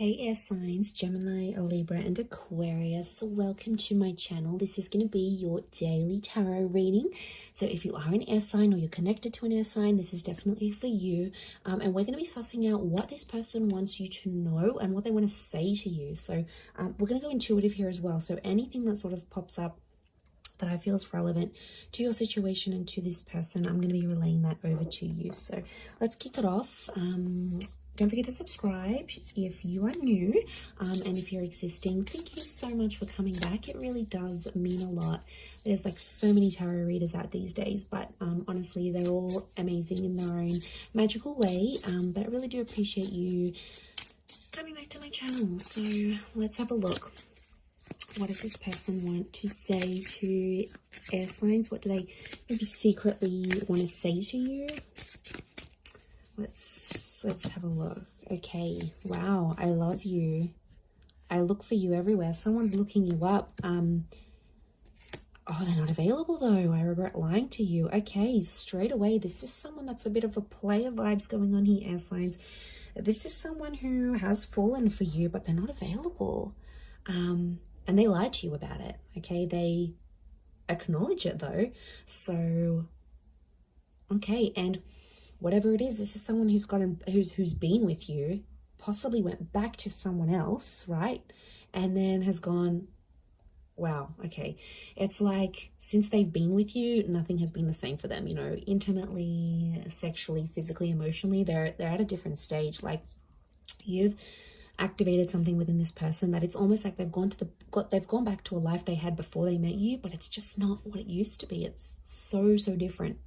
Hey air signs, Gemini, Libra and Aquarius, welcome to my channel. This is going to be your daily tarot reading. So if you are an air sign or you're connected to an air sign, this is definitely for you. And we're going to be sussing out what this person wants you to know and what they want to say to you. So we're going to go intuitive here as well. So anything that sort of pops up that I feel is relevant to your situation and to this person, I'm going to be relaying that over to you. So let's kick it off. Don't forget to subscribe if you are new, and if you're existing, thank you so much for coming back. It really does mean a lot. There's like so many tarot readers out these days, but honestly, they're all amazing in their own magical way. But I really do appreciate you coming back to my channel. So let's have a look. What does this person want to say to air signs? What do they maybe secretly want to say to you? Let's have a look. Okay, wow, I love you. I look for you everywhere. Someone's looking you up. Oh, they're not available though. I regret lying to you. Okay, straight away, this is someone that's a bit of a player vibes going on here, air signs. This is someone who has fallen for you, but they're not available. And they lied to you about it. Okay, they acknowledge it though. So, okay, and whatever it is, this is someone who's who's been with you, possibly went back to someone else, right? And then has gone, wow, okay. It's like since they've been with you, nothing has been the same for them, you know, intimately, sexually, physically, emotionally, they're at a different stage. Like you've activated something within this person that it's almost like they've gone back to a life they had before they met you, but it's just not what it used to be. It's so different.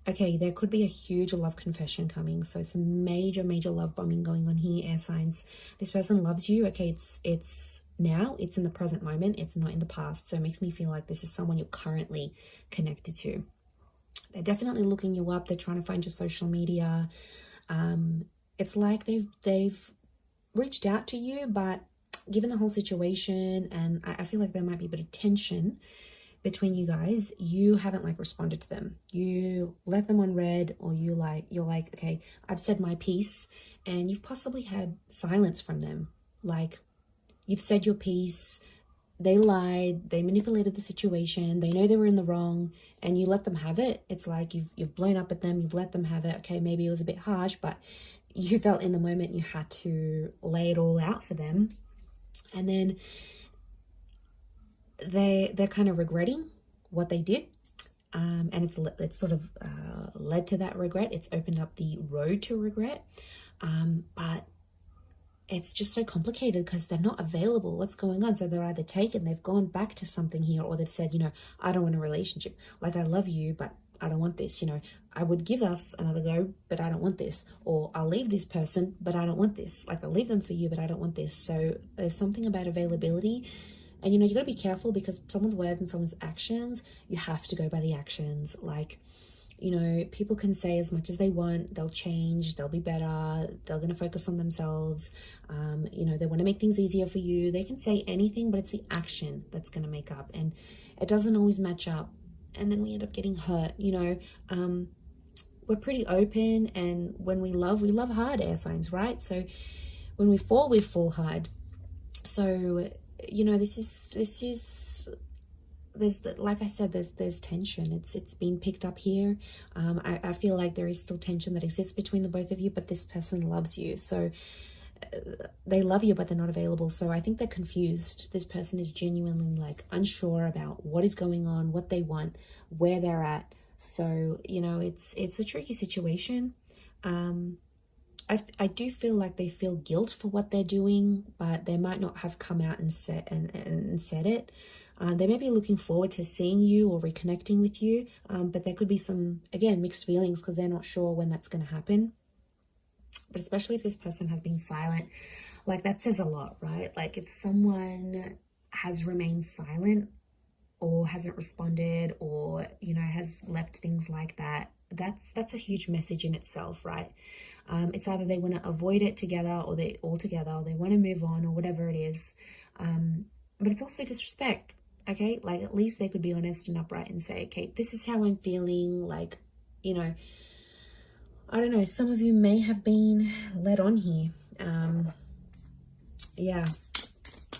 Okay, there could be a huge love confession coming. So some major love bombing going on here, air signs. This person loves you. Okay, it's now, it's in the present moment. It's not in the past. So it makes me feel like this is someone you're currently connected to. They're definitely looking you up. They're trying to find your social media. It's like they've reached out to you, but given the whole situation, and I feel like there might be a bit of tension between you guys, you haven't like responded to them. You let them on read, or you're like, okay, I've said my piece, and you've possibly had silence from them. Like you've said your piece, they lied, they manipulated the situation, they know they were in the wrong, and you let them have it. It's like you've blown up at them, you've let them have it. Okay, maybe it was a bit harsh, but you felt in the moment you had to lay it all out for them. And then they're kind of regretting what they did, and it's sort of led to that regret. It's opened up the road to regret, but it's just so complicated because they're not available. What's going on? So they're either they've gone back to something here, or they've said, you know, I don't want a relationship. Like, I love you, but I don't want this. You know, I would give us another go, but I don't want this. Or I'll leave this person, but I don't want this. Like, I'll leave them for you, but I don't want this. So there's something about availability. And, you know, you got to be careful because someone's words and someone's actions, you have to go by the actions. Like, you know, people can say as much as they want, they'll change, they'll be better, they're going to focus on themselves. You know, they want to make things easier for you. They can say anything, but it's the action that's going to make up. And it doesn't always match up. And then we end up getting hurt, you know. We're pretty open, and when we love hard, air signs, right? So when we fall hard. So, you know, there's like I said, there's tension. It's been picked up here. I feel like there is still tension that exists between the both of you, but this person loves you. So they love you, but they're not available. So I think they're confused. This person is genuinely like unsure about what is going on, what they want, where they're at. So, you know, it's a tricky situation. I do feel like they feel guilt for what they're doing, but they might not have come out and said it. They may be looking forward to seeing you or reconnecting with you, but there could be some, again, mixed feelings because they're not sure when that's going to happen. But especially if this person has been silent, like that says a lot, right? Like if someone has remained silent or hasn't responded, or, you know, has left things like that, that's a huge message in itself, right? It's either they want to avoid it together, or they want to move on, or whatever it is. But it's also disrespect. Okay, like at least they could be honest and upright and say, okay, this is how I'm feeling. Like, you know, I don't know, some of you may have been led on here. Yeah.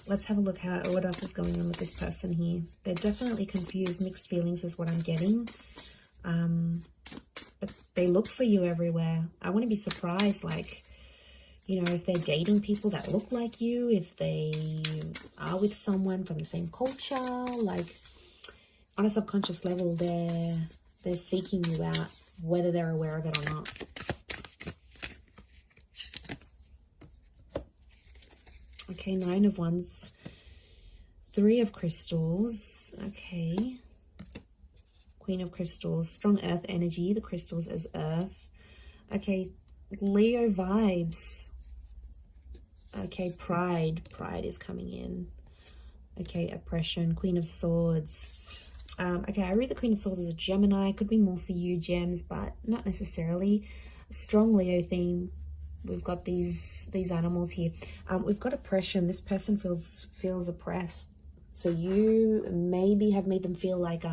Let's have a look at what else is going on with this person here. They're definitely confused. Mixed feelings is what I'm getting. But they look for you everywhere. I want to be surprised, like, you know, if they're dating people that look like you, if they are with someone from the same culture, like, on a subconscious level, they're seeking you out, whether they're aware of it or not. Okay, 9 of Wands, 3 of Crystals. Okay, Queen of Crystals, strong earth energy. The crystals as earth. Okay, Leo vibes. Okay, pride is coming in. Okay, oppression, Queen of Swords. Okay, I read the Queen of Swords as a Gemini. Could be more for you, gems, but not necessarily. Strong Leo theme. We've got these animals here. We've got oppression. This person feels oppressed. So you maybe have made them feel like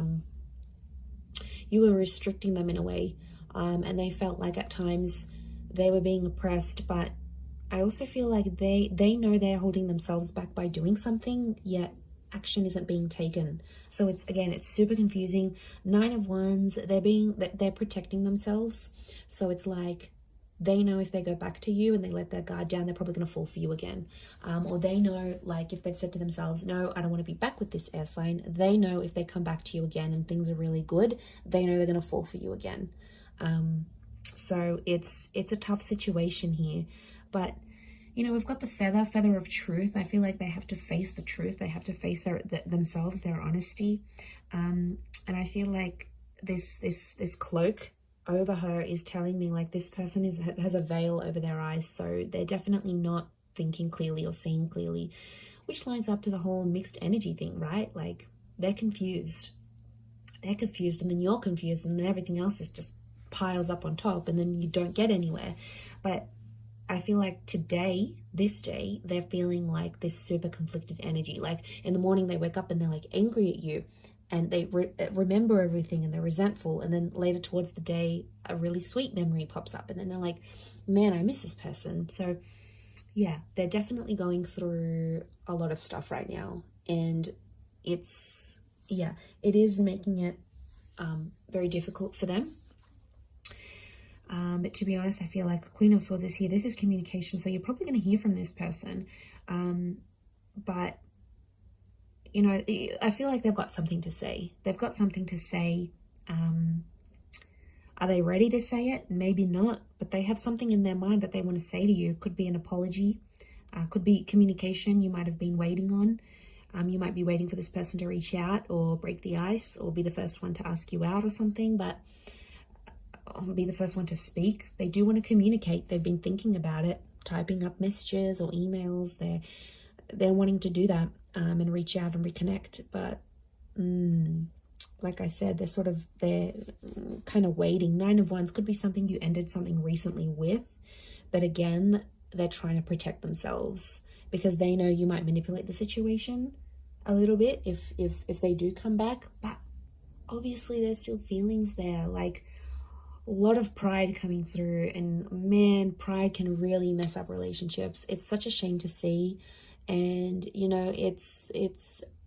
you were restricting them in a way, and they felt like at times they were being oppressed. But I also feel like they know they're holding themselves back by doing something, yet action isn't being taken. So it's super confusing. 9 of Wands, they're protecting themselves. So it's like they know if they go back to you and they let their guard down, they're probably going to fall for you again. Or they know, like, if they've said to themselves, no, I don't want to be back with this air sign, they know if they come back to you again and things are really good, they know they're going to fall for you again. So it's a tough situation here. But, you know, we've got the feather of truth. I feel like they have to face the truth. They have to face themselves, their honesty. And I feel like this cloak over her is telling me, like, this person has a veil over their eyes, so they're definitely not thinking clearly or seeing clearly, which lines up to the whole mixed energy thing, right? Like, they're confused, and then you're confused, and then everything else is just piles up on top, and then you don't get anywhere. But I feel like this day, they're feeling like this super conflicted energy. Like, in the morning they wake up and they're like angry at you, and they remember everything and they're resentful, and then later towards the day a really sweet memory pops up and then they're like, man, I miss this person. So yeah, they're definitely going through a lot of stuff right now, and it is making it very difficult for them. But to be honest, I feel like Queen of Swords is here. This is communication, so you're probably going to hear from this person, but you know, I feel like they've got something to say. Are they ready to say it? Maybe not, but they have something in their mind that they want to say to you. Could be an apology, could be communication you might have been waiting on. You might be waiting for this person to reach out or break the ice or be the first one to ask you out or something, but be the first one to speak. They do want to communicate. They've been thinking about it, typing up messages or emails. They're wanting to do that. And reach out and reconnect, but like I said, they're kind of waiting. 9 of Wands could be something you ended something recently with, but again, they're trying to protect themselves because they know you might manipulate the situation a little bit if they do come back. But obviously there's still feelings there, like a lot of pride coming through, and man, pride can really mess up relationships. It's such a shame to see. And you know, it's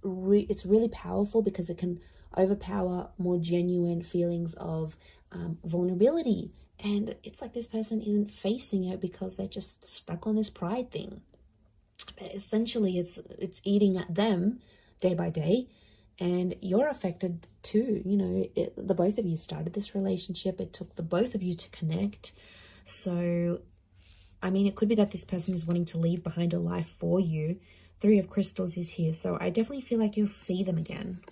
really powerful because it can overpower more genuine feelings of vulnerability, and it's like this person isn't facing it because they're just stuck on this pride thing. But essentially it's eating at them day by day, and you're affected too. You know, the both of you started this relationship. It took the both of you to connect. So I mean, it could be that this person is wanting to leave behind a life for you. 3 of Crystals is here. So I definitely feel like you'll see them again.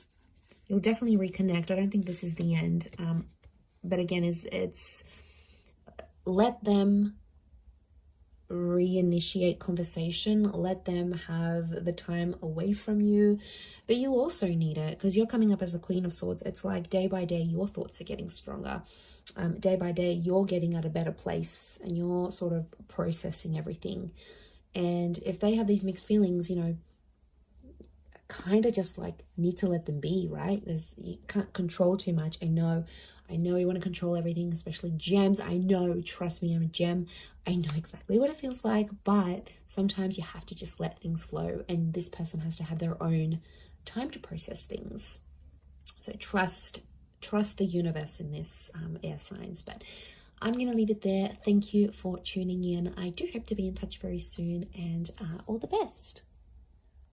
You'll definitely reconnect. I don't think this is the end. But again, it's let them reinitiate conversation. Let them have the time away from you. But you also need it because you're coming up as the Queen of Swords. It's like day by day, your thoughts are getting stronger. Day by day, you're getting at a better place and you're sort of processing everything. And if they have these mixed feelings, you know, kind of just like need to let them be, right? You can't control too much. I know I know you want to control everything, especially gems. I know, trust me, I'm a gem. I know exactly what it feels like, but sometimes you have to just let things flow, and this person has to have their own time to process things. So trust the universe in this, air signs. But I'm going to leave it there. Thank you for tuning in. I do hope to be in touch very soon, and all the best.